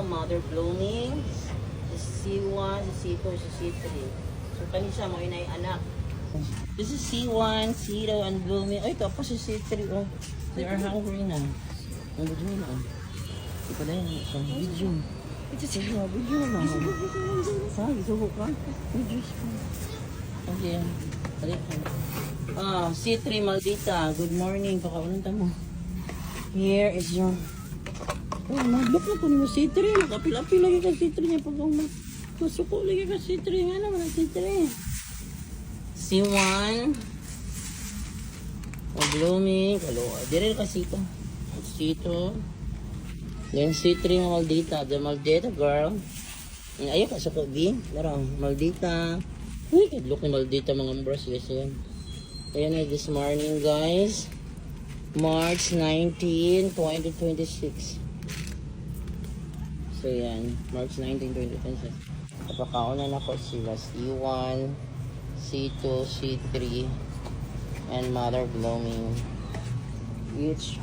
Monica Mother Blooming, si C1, si C2, si C3. So, kanisa mo inay anak. This is C1, C2, and Blooming. Ay, tapos si C3, oh. They are hungry na. Ang video na, oh. Ito na yun, ito. Video. Video na. Ha, isubo ka? Video ka. Okay. C3 Maldita. Good morning. Pakaunan mo. Here is your... Oh, mag-look na po ni mo C3. Nakapil-apil lagi ka C3 niya pag masuko lagi ka C3. Nga naman ang C3. C1. O Blooming. Dire ka C2. C2. Then C3 Maldita. The Maldita girl. Ayaw ka sa kogi. Larang Maldita. Uy, kadlok ni Maldita mga mbros. Yes, yan. Ayan na this morning guys. March 19, 2026. So yan, March 19, 2026. Kapakaunan ako sila C1, C2, C3, and Mother Blooming. Each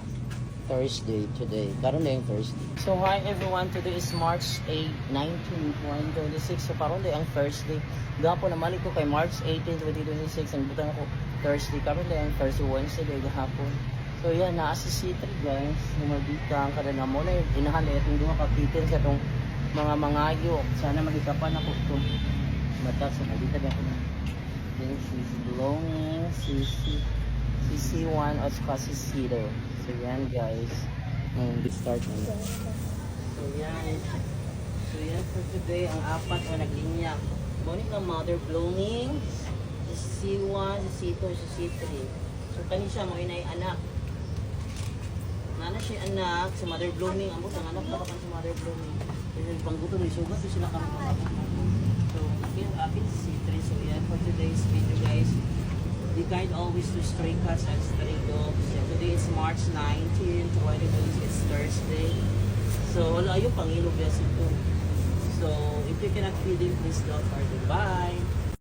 Thursday today. Karon na yung Thursday. So hi everyone, today is March 8, 19, 2026. So karon na yung Thursday. Gapo naman ko kay March 18, 2026. Ang butang ako Thursday. Karon na yung Thursday, Wednesday, gahapon. So yan, naasa C3 guys. Numabita ang kada na mo na yung inahan na itong duha kapitin sa itong mga mangayo. Sana magikapan ako ito. Batak sa nabita na ako na. Then she's Blooming, CC1 at saka si Cedar. So yan guys. Start na. So yan for today. Ang apat o naglinya. Monica Mother Blooming, C1, C2, C3. So kanisya mo inay anak. Nana siya anak, si Mother Blooming, ambot ang anak pa si Mother Blooming. Kasi panggutom ni sugat, sila kami So, again, akin si C3. So, yan for today's video guys. Be kind always to stray cats and stray dogs. Yeah, today is March 19, 2026, it's Thursday. So, wala yung pangilog yes ito. So, if you cannot feed him, please don't order. Bye!